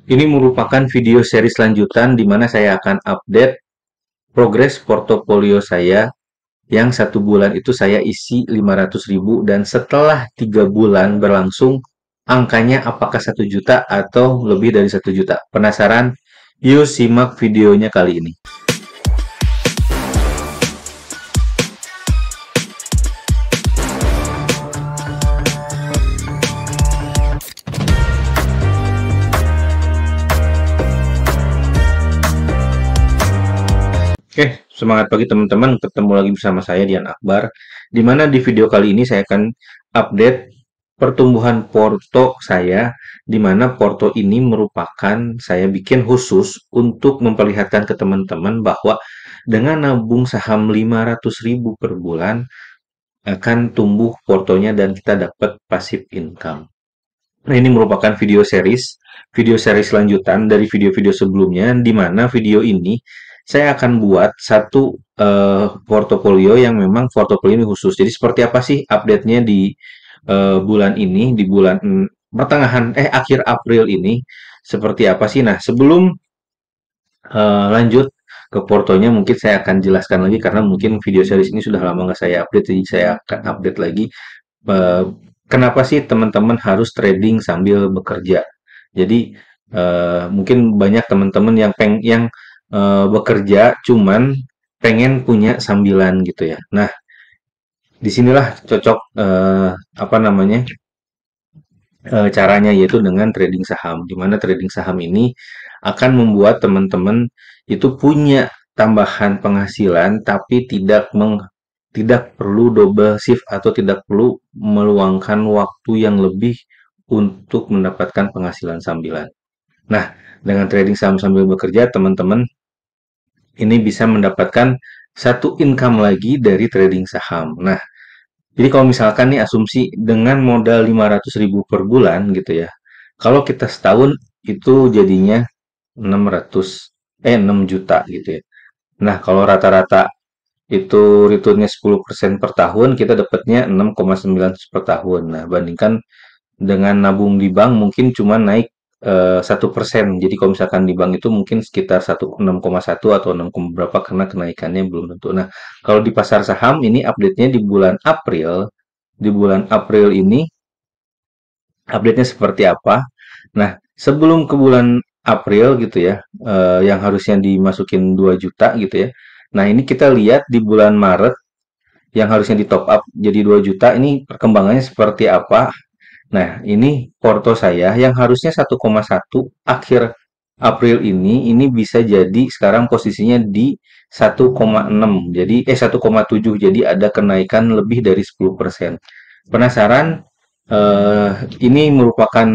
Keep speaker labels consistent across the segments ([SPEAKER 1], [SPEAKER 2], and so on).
[SPEAKER 1] Ini merupakan video series lanjutan di mana saya akan update progres portofolio saya yang 1 bulan itu saya isi 500.000 dan setelah 3 bulan berlangsung angkanya apakah 1 juta atau lebih dari 1 juta. Penasaran? Yuk simak videonya kali ini. Oke, semangat pagi teman-teman. Ketemu lagi bersama saya Dian Akbar. Di mana di video kali ini saya akan update pertumbuhan porto saya, di mana porto ini merupakan saya bikin khusus untuk memperlihatkan ke teman-teman bahwa dengan nabung saham 500.000 per bulan akan tumbuh portonya dan kita dapat passive income. Nah, ini merupakan video series lanjutan dari video-video sebelumnya, di mana video ini saya akan buat satu portofolio yang memang portofolio ini khusus. Jadi seperti apa sih update-nya di bulan ini, di bulan akhir April ini, seperti apa sih? Nah, sebelum lanjut ke portonya, mungkin saya akan jelaskan lagi karena mungkin video series ini sudah lama nggak saya update, jadi saya akan update lagi. Eee, Kenapa sih teman-teman harus trading sambil bekerja? Jadi, mungkin banyak teman-teman yang bekerja cuman pengen punya sambilan gitu ya. Nah, disinilah cocok, apa namanya, caranya yaitu dengan trading saham. Di mana trading saham ini akan membuat teman-teman itu punya tambahan penghasilan tapi tidak perlu double shift atau tidak perlu meluangkan waktu yang lebih untuk mendapatkan penghasilan sambilan. Nah, dengan trading saham sambil bekerja, teman-teman ini bisa mendapatkan satu income lagi dari trading saham. Nah, jadi kalau misalkan nih asumsi dengan modal 500.000 per bulan gitu ya. Kalau kita setahun itu jadinya 6 juta gitu ya. Nah, kalau rata-rata itu returnnya 10% per tahun, kita dapatnya 6,9 per tahun. Nah, bandingkan dengan nabung di bank mungkin cuma naik 1%. Jadi kalau misalkan di bank itu mungkin sekitar 6,1 atau 6, berapa karena kenaikannya belum tentu. Nah, kalau di pasar saham ini update-nya di bulan April. Di bulan April ini update-nya seperti apa? Nah, sebelum ke bulan April gitu ya, yang harusnya dimasukin 2 juta gitu ya. Nah, ini kita lihat di bulan Maret yang harusnya di top up jadi 2 juta, ini perkembangannya seperti apa? Nah, ini porto saya yang harusnya 1,1 akhir April ini bisa jadi sekarang posisinya di 1,6. Jadi 1,7. Jadi ada kenaikan lebih dari 10%. Penasaran? Ini merupakan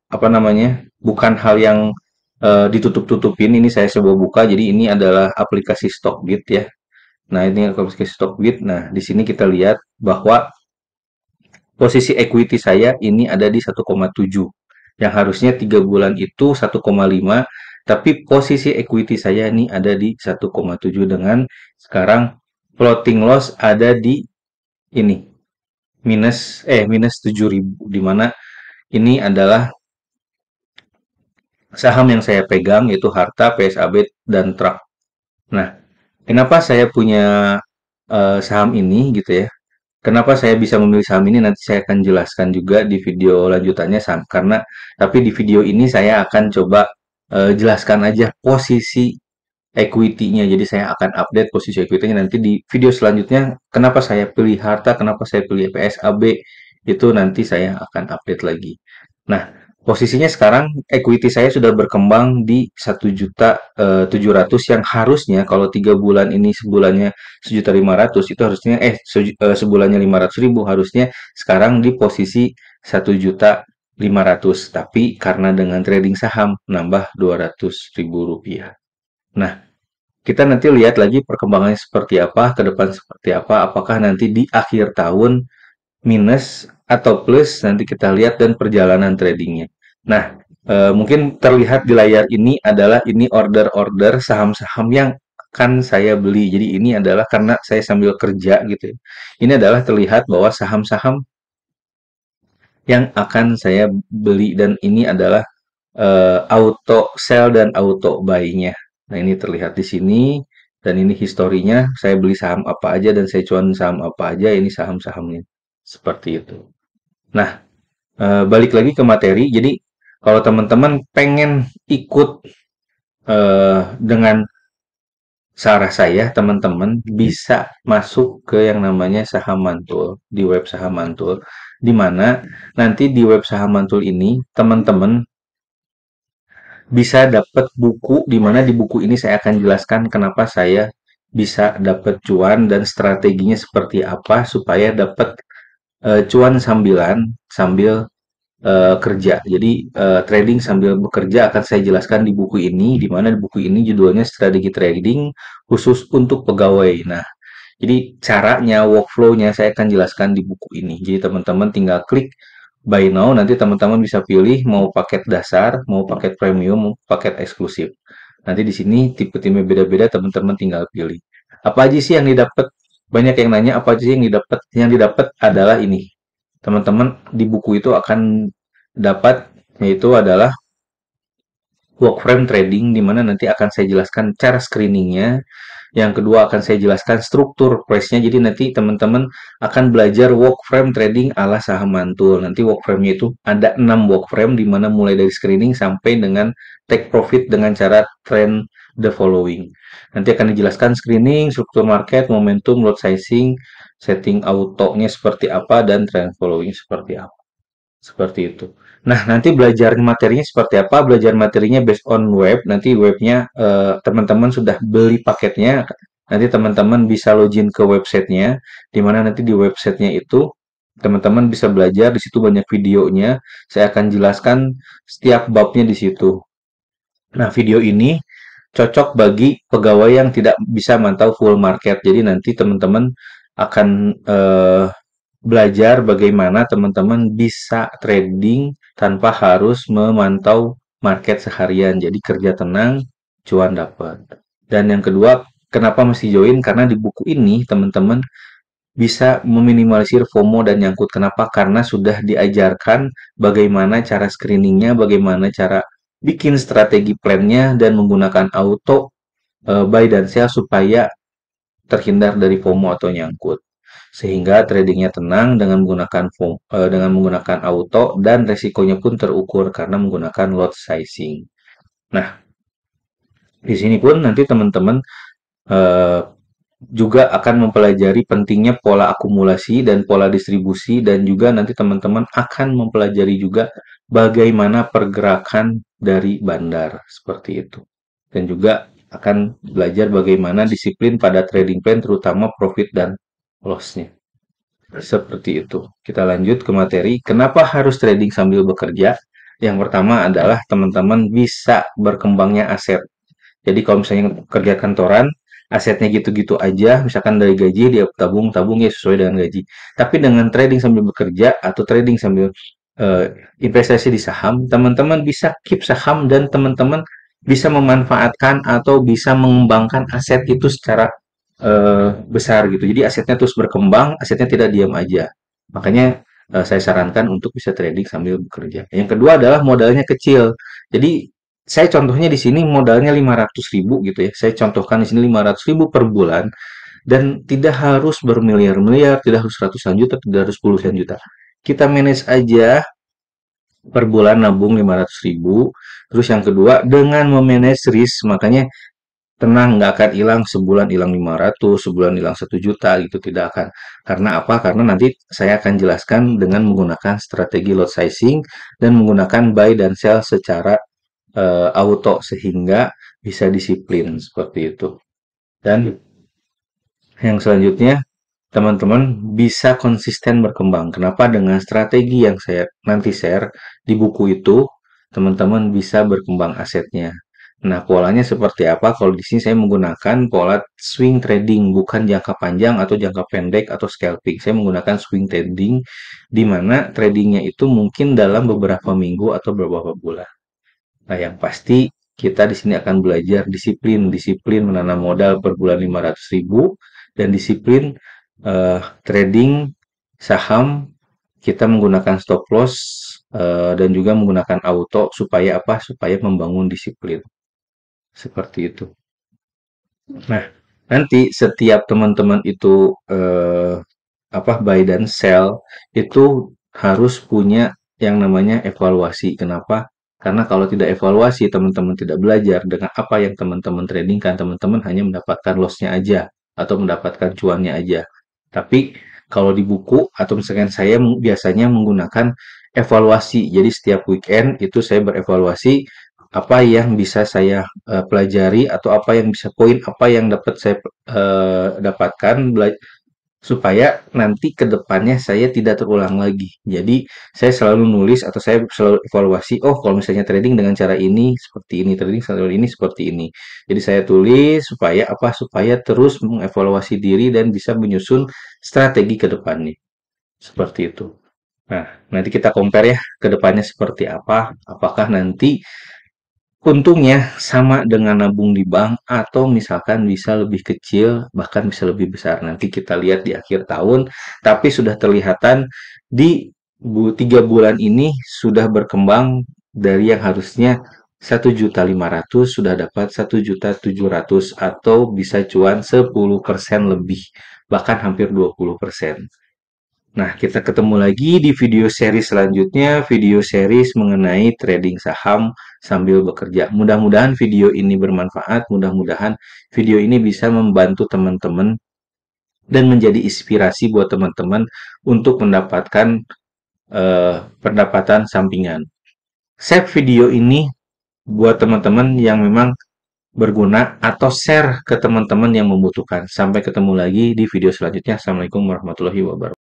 [SPEAKER 1] apa namanya? Bukan hal yang ditutup-tutupin. Ini saya coba buka. Jadi ini adalah aplikasi Stockbit ya. Nah, ini aplikasi Stockbit. Nah, di sini kita lihat bahwa posisi equity saya ini ada di 1,7. Yang harusnya 3 bulan itu 1,5, tapi posisi equity saya ini ada di 1,7 dengan sekarang floating loss ada di ini minus 7.000, di mana ini adalah saham yang saya pegang yaitu Harta, PSAB dan Truk. Nah, kenapa saya punya saham ini gitu ya? Kenapa saya bisa memilih saham ini nanti saya akan jelaskan juga di video lanjutannya karena tapi di video ini saya akan coba jelaskan aja posisi equity-nya. Jadi saya akan update posisi equity-nya nanti di video selanjutnya. Kenapa saya pilih Harta, kenapa saya pilih PSAB, itu nanti saya akan update lagi. Nah, posisinya sekarang equity saya sudah berkembang di 1.700.000 yang harusnya kalau 3 bulan ini sebulannya 1.500.000 itu harusnya sebulannya 500.000 harusnya sekarang di posisi 1.500.000 tapi karena dengan trading saham nambah 200.000 rupiah. Nah, kita nanti lihat lagi perkembangannya seperti apa, ke depan seperti apa, apakah nanti di akhir tahun minus atau plus, nanti kita lihat dan perjalanan tradingnya. Nah, mungkin terlihat di layar ini adalah ini order-order saham-saham yang akan saya beli. Jadi ini adalah karena saya sambil kerja gitu ya. Ini adalah terlihat bahwa saham-saham yang akan saya beli dan ini adalah auto sell dan auto buy-nya. Nah, ini terlihat di sini dan ini historinya. Saya beli saham apa aja dan saya cuan saham apa aja. Ini saham-sahamnya. Seperti itu. Nah, balik lagi ke materi. Jadi, kalau teman-teman pengen ikut dengan saran saya, teman-teman bisa masuk ke yang namanya Saham Mantul di web Saham Mantul, di mana nanti di web Saham Mantul ini teman-teman bisa dapat buku, di mana di buku ini saya akan jelaskan kenapa saya bisa dapat cuan dan strateginya seperti apa supaya dapat cuan sambilan sambil kerja. Jadi trading sambil bekerja akan saya jelaskan di buku ini, di mana di buku ini judulnya Strategi Trading Khusus untuk Pegawai. Nah, jadi caranya, workflow-nya saya akan jelaskan di buku ini. Jadi teman-teman tinggal klik buy now, nanti teman-teman bisa pilih mau paket dasar, mau paket premium, mau paket eksklusif. Nanti di sini tipe-tipe beda-beda, teman-teman tinggal pilih. Apa aja sih yang didapat? Banyak yang nanya apa aja sih yang didapat? Yang didapat adalah ini. Teman-teman di buku itu akan dapat, yaitu adalah work frame trading, di mana nanti akan saya jelaskan cara screeningnya. Yang kedua akan saya jelaskan struktur price-nya. Jadi nanti teman-teman akan belajar work frame trading ala saham mantul. Nanti work frame-nya itu ada 6 work frame, di mana mulai dari screening sampai dengan take profit dengan cara trend the following. Nanti akan dijelaskan screening, struktur market, momentum, lot sizing, setting auto-nya seperti apa, dan trend following seperti apa. Seperti itu. Nah, nanti belajar materinya seperti apa? Belajar materinya based on web. Nanti webnya teman-teman sudah beli paketnya. Nanti teman-teman bisa login ke websitenya. Di mana nanti di websitenya itu teman-teman bisa belajar. Di situ banyak videonya. Saya akan jelaskan setiap babnya di situ. Nah, video ini cocok bagi pegawai yang tidak bisa mantau full market. Jadi nanti teman-teman akan belajar bagaimana teman-teman bisa trading tanpa harus memantau market seharian. Jadi kerja tenang, cuan dapat. Dan yang kedua, kenapa mesti join? Karena di buku ini teman-teman bisa meminimalisir FOMO dan nyangkut. Kenapa? Karena sudah diajarkan bagaimana cara screeningnya, bagaimana cara bikin strategi plannya, dan menggunakan auto buy dan sell supaya terhindar dari FOMO atau nyangkut. Sehingga tradingnya tenang dengan menggunakan auto dan resikonya pun terukur karena menggunakan lot sizing. Nah, di sini pun nanti teman-teman eh, juga akan mempelajari pentingnya pola akumulasi dan pola distribusi, dan juga nanti teman-teman akan mempelajari juga bagaimana pergerakan dari bandar seperti itu. Dan juga akan belajar bagaimana disiplin pada trading plan terutama profit dan loss-nya. Seperti itu. Kita lanjut ke materi. Kenapa harus trading sambil bekerja? Yang pertama adalah teman-teman bisa berkembangnya aset. Jadi kalau misalnya kerja kantoran, asetnya gitu-gitu aja, misalkan dari gaji dia tabung-tabung ya sesuai dengan gaji. Tapi dengan trading sambil bekerja atau trading sambil eh, investasi di saham, teman-teman bisa keep saham dan teman-teman bisa memanfaatkan atau bisa mengembangkan aset itu secara besar gitu. Jadi asetnya terus berkembang, asetnya tidak diam aja. Makanya saya sarankan untuk bisa trading sambil bekerja. Yang kedua adalah modalnya kecil. Jadi saya contohnya di sini modalnya 500.000 gitu ya. Saya contohkan di sini 500.000 per bulan dan tidak harus bermiliar-miliar, tidak harus ratusan juta, tidak harus puluhan juta. Kita manage aja per bulan nabung 500.000. Terus yang kedua dengan memanage risk, makanya tenang, nggak akan hilang sebulan hilang 500, sebulan hilang 1 juta gitu, tidak akan. Karena apa? Karena nanti saya akan jelaskan dengan menggunakan strategi lot sizing dan menggunakan buy dan sell secara auto sehingga bisa disiplin seperti itu. Dan yang selanjutnya, teman-teman bisa konsisten berkembang. Kenapa? Dengan strategi yang saya nanti share di buku itu, teman-teman bisa berkembang asetnya. Nah, polanya seperti apa? Kalau di sini saya menggunakan pola swing trading, bukan jangka panjang atau jangka pendek atau scalping. Saya menggunakan swing trading, di mana tradingnya itu mungkin dalam beberapa minggu atau beberapa bulan. Nah, yang pasti kita di sini akan belajar disiplin, disiplin menanam modal per bulan 500.000 dan disiplin trading saham kita menggunakan stop loss dan juga menggunakan auto supaya apa? Supaya membangun disiplin. Seperti itu. Nah, nanti setiap teman-teman itu apa buy dan sell itu harus punya yang namanya evaluasi. Kenapa? Karena kalau tidak evaluasi, teman-teman tidak belajar dengan apa yang teman-teman tradingkan, teman-teman hanya mendapatkan loss-nya aja atau mendapatkan cuannya aja. Tapi kalau di buku atau misalkan saya biasanya menggunakan evaluasi. Jadi setiap weekend itu saya berevaluasi apa yang bisa saya pelajari atau apa yang bisa poin apa yang dapat saya dapatkan supaya nanti ke depannya saya tidak terulang lagi. Jadi, saya selalu nulis atau saya selalu evaluasi, oh kalau misalnya trading dengan cara ini seperti ini, trading selalu ini seperti ini. Jadi saya tulis supaya apa? Supaya terus mengevaluasi diri dan bisa menyusun strategi ke depannya. Seperti itu. Nah, nanti kita compare ya ke depannya seperti apa. Apakah nanti untungnya sama dengan nabung di bank atau misalkan bisa lebih kecil, bahkan bisa lebih besar. Nanti kita lihat di akhir tahun, tapi sudah terlihatan di 3 bulan ini sudah berkembang dari yang harusnya 1.500.000 sudah dapat 1.700.000 atau bisa cuan 10% lebih, bahkan hampir 20%. Nah, kita ketemu lagi di video seri selanjutnya, video series mengenai trading saham sambil bekerja. Mudah-mudahan video ini bermanfaat, mudah-mudahan video ini bisa membantu teman-teman dan menjadi inspirasi buat teman-teman untuk mendapatkan pendapatan sampingan. Save video ini buat teman-teman yang memang berguna atau share ke teman-teman yang membutuhkan. Sampai ketemu lagi di video selanjutnya. Assalamualaikum warahmatullahi wabarakatuh.